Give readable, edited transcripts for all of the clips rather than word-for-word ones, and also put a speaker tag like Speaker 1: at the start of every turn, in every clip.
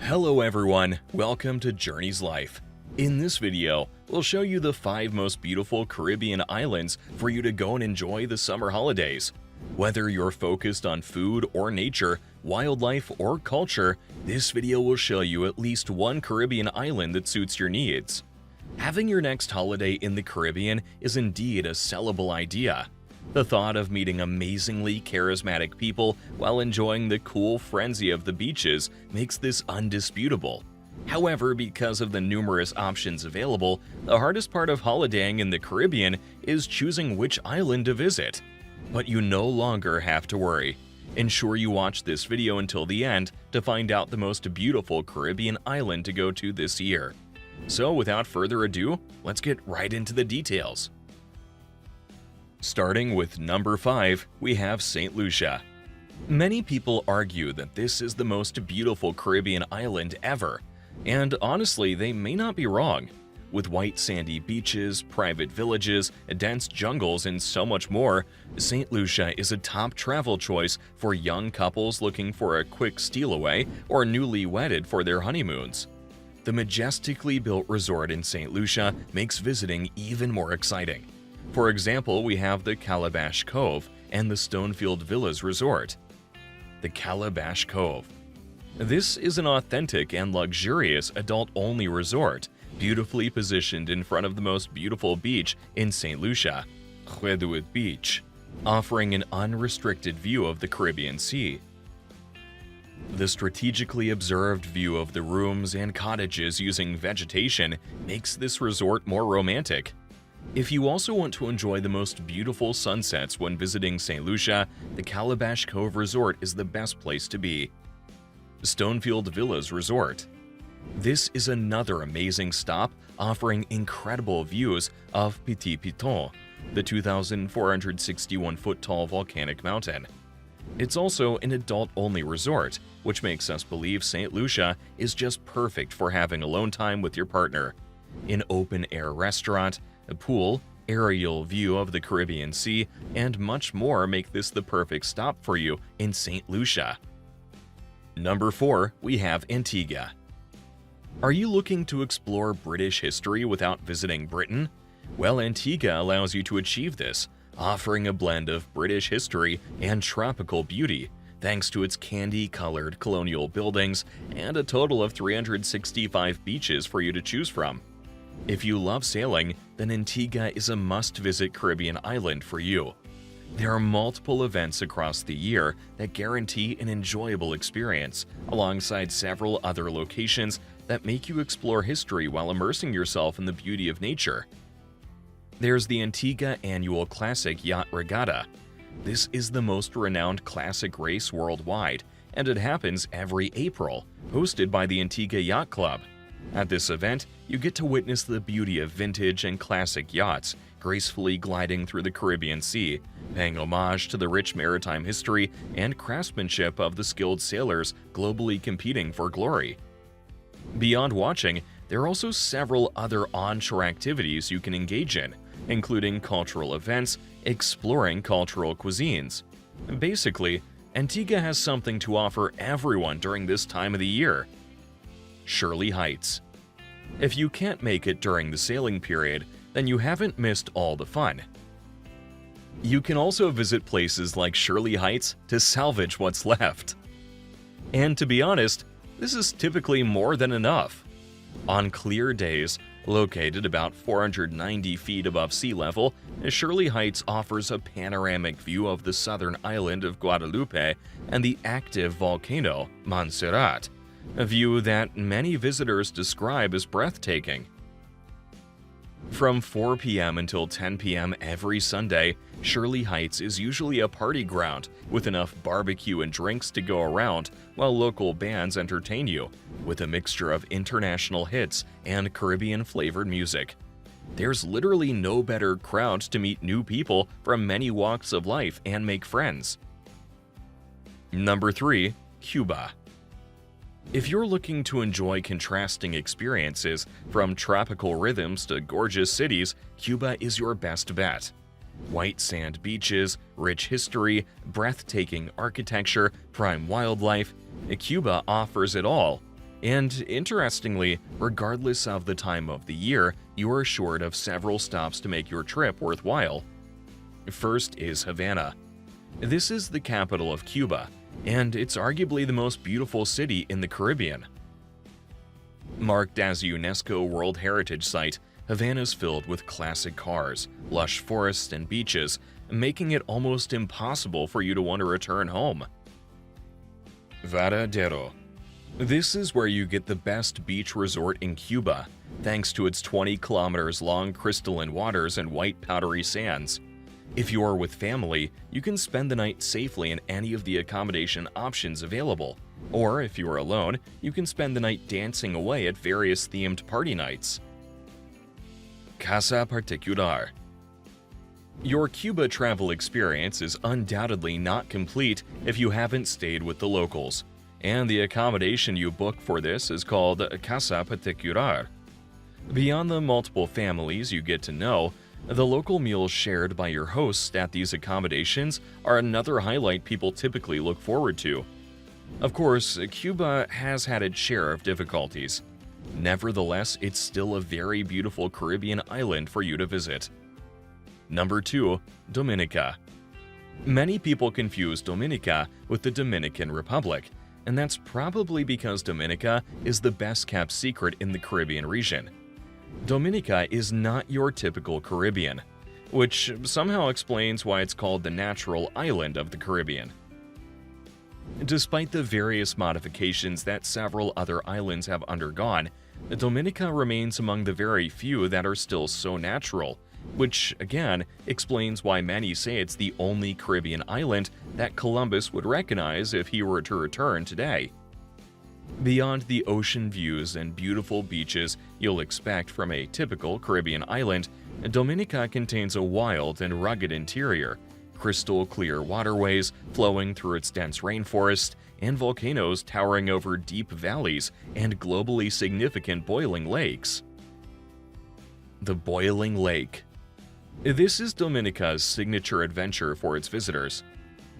Speaker 1: Hello everyone, welcome to Journey's Life. In this video, we'll show you the 5 most beautiful Caribbean islands for you to go and enjoy the summer holidays. Whether you're focused on food or nature, wildlife or culture, this video will show you at least one Caribbean island that suits your needs. Having your next holiday in the Caribbean is indeed a sellable idea. The thought of meeting amazingly charismatic people while enjoying the cool frenzy of the beaches makes this undisputable. However, because of the numerous options available, the hardest part of holidaying in the Caribbean is choosing which island to visit. But you no longer have to worry. Ensure you watch this video until the end to find out the most beautiful Caribbean island to go to this year. So without further ado, let's get right into the details. Starting with number 5, we have St. Lucia. Many people argue that this is the most beautiful Caribbean island ever, and honestly, they may not be wrong. With white sandy beaches, private villages, dense jungles, and so much more, St. Lucia is a top travel choice for young couples looking for a quick steal away or newly wedded for their honeymoons. The majestically built resort in St. Lucia makes visiting even more exciting. For example, we have the Calabash Cove and the Stonefield Villas Resort. The Calabash Cove. This is an authentic and luxurious adult-only resort, beautifully positioned in front of the most beautiful beach in St. Lucia, Redwood Beach, offering an unrestricted view of the Caribbean Sea. The strategically observed view of the rooms and cottages using vegetation makes this resort more romantic. If you also want to enjoy the most beautiful sunsets when visiting St. Lucia, the Calabash Cove Resort is the best place to be. Stonefield Villas Resort. This is another amazing stop offering incredible views of Petit Piton, the 2,461-foot tall volcanic mountain. It's also an adult-only resort, which makes us believe St. Lucia is just perfect for having alone time with your partner. An open-air restaurant, a pool, aerial view of the Caribbean Sea, and much more make this the perfect stop for you in St. Lucia. Number 4, we have Antigua. Are you looking to explore British history without visiting Britain? Well, Antigua allows you to achieve this, offering a blend of British history and tropical beauty, thanks to its candy-colored colonial buildings and a total of 365 beaches for you to choose from. If you love sailing, then Antigua is a must-visit Caribbean island for you. There are multiple events across the year that guarantee an enjoyable experience, alongside several other locations that make you explore history while immersing yourself in the beauty of nature. There's the Antigua Annual Classic Yacht Regatta. This is the most renowned classic race worldwide, and it happens every April, hosted by the Antigua Yacht Club. At this event, you get to witness the beauty of vintage and classic yachts gracefully gliding through the Caribbean Sea, paying homage to the rich maritime history and craftsmanship of the skilled sailors globally competing for glory. Beyond watching, there are also several other onshore activities you can engage in, including cultural events, exploring cultural cuisines. Basically, Antigua has something to offer everyone during this time of the year. Shirley Heights. If you can't make it during the sailing period, then you haven't missed all the fun. You can also visit places like Shirley Heights to salvage what's left. And to be honest, this is typically more than enough. On clear days, located about 490 feet above sea level, Shirley Heights offers a panoramic view of the southern island of Guadalupe and the active volcano, Montserrat, a view that many visitors describe as breathtaking. From 4 p.m. until 10 p.m. every Sunday, Shirley Heights is usually a party ground with enough barbecue and drinks to go around while local bands entertain you with a mixture of international hits and Caribbean-flavored music. There's literally no better crowd to meet new people from many walks of life and make friends. Number 3, Cuba. If you're looking to enjoy contrasting experiences, from tropical rhythms to gorgeous cities, Cuba is your best bet. White sand beaches, rich history, breathtaking architecture, prime wildlife, Cuba offers it all. And interestingly, regardless of the time of the year, you are assured of several stops to make your trip worthwhile. First is Havana. This is the capital of Cuba, and it's arguably the most beautiful city in the Caribbean. Marked as a UNESCO World Heritage Site, Havana's filled with classic cars, lush forests, and beaches, making it almost impossible for you to want to return home. Varadero. This is where you get the best beach resort in Cuba, thanks to its 20 kilometers long crystalline waters and white powdery sands. If you are with family, you can spend the night safely in any of the accommodation options available. Or if you are alone, you can spend the night dancing away at various themed party nights. Casa Particular. Your Cuba travel experience is undoubtedly not complete if you haven't stayed with the locals, and the accommodation you book for this is called Casa Particular. Beyond the multiple families you get to know, the local meals shared by your hosts at these accommodations are another highlight people typically look forward to. Of course, Cuba has had its share of difficulties. Nevertheless, it's still a very beautiful Caribbean island for you to visit. Number 2. Dominica. Many people confuse Dominica with the Dominican Republic, and that's probably because Dominica is the best-kept secret in the Caribbean region. Dominica is not your typical Caribbean, which somehow explains why it's called the natural island of the Caribbean. Despite the various modifications that several other islands have undergone, Dominica remains among the very few that are still so natural, which again explains why many say it's the only Caribbean island that Columbus would recognize if he were to return today. Beyond the ocean views and beautiful beaches you'll expect from a typical Caribbean island, Dominica contains a wild and rugged interior, crystal clear waterways flowing through its dense rainforest, and volcanoes towering over deep valleys and globally significant boiling lakes. The Boiling Lake. This is Dominica's signature adventure for its visitors.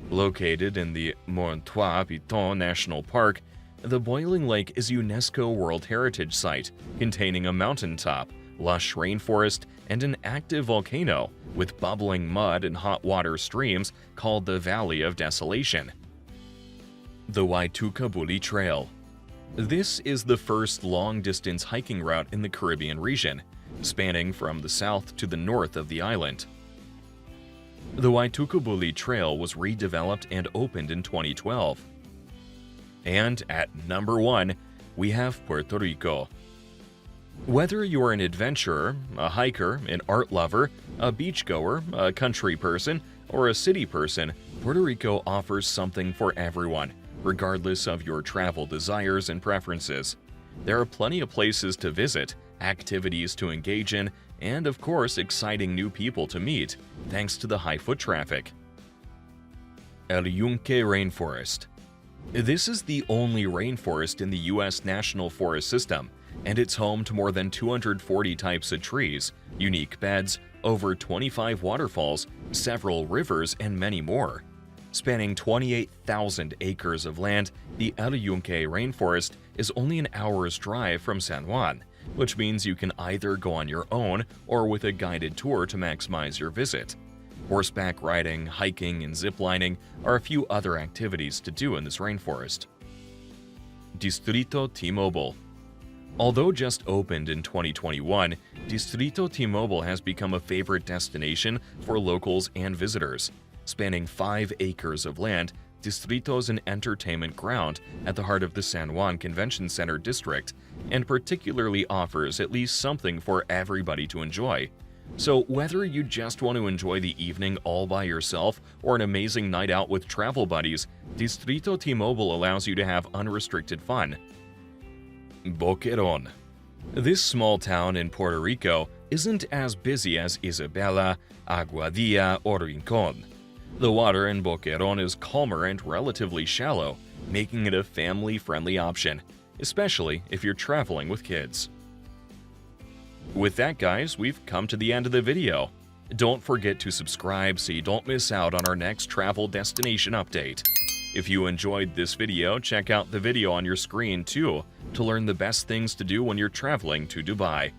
Speaker 1: Located in the Mont-Trois-Pitons National Park, the Boiling Lake is a UNESCO World Heritage Site containing a mountaintop, lush rainforest, and an active volcano with bubbling mud and hot water streams called the Valley of Desolation. The Waitukabuli Trail. This is the first long-distance hiking route in the Caribbean region, spanning from the south to the north of the island. The Waitukabuli Trail was redeveloped and opened in 2012. And at number 1, we have Puerto Rico. Whether you're an adventurer, a hiker, an art lover, a beachgoer, a country person, or a city person, Puerto Rico offers something for everyone, regardless of your travel desires and preferences. There are plenty of places to visit, activities to engage in, and of course exciting new people to meet, thanks to the high foot traffic. El Yunque Rainforest. This is the only rainforest in the U.S. National Forest System, and it's home to more than 240 types of trees, unique beds, over 25 waterfalls, several rivers, and many more. Spanning 28,000 acres of land, the El Yunque Rainforest is only an hour's drive from San Juan, which means you can either go on your own or with a guided tour to maximize your visit. Horseback riding, hiking, and ziplining are a few other activities to do in this rainforest. Distrito T-Mobile. Although just opened in 2021, Distrito T-Mobile has become a favorite destination for locals and visitors. Spanning 5 acres of land, Distrito is an entertainment ground at the heart of the San Juan Convention Center district, and particularly offers at least something for everybody to enjoy. So whether you just want to enjoy the evening all by yourself or an amazing night out with travel buddies, Distrito T-Mobile allows you to have unrestricted fun. Boquerón. This small town in Puerto Rico isn't as busy as Isabela, Aguadilla, or Rincón. The water in Boquerón is calmer and relatively shallow, making it a family-friendly option, especially if you're traveling with kids. With that, guys, we've come to the end of the video. Don't forget to subscribe so you don't miss out on our next travel destination update. If you enjoyed this video, check out the video on your screen too, to learn the best things to do when you're traveling to Dubai.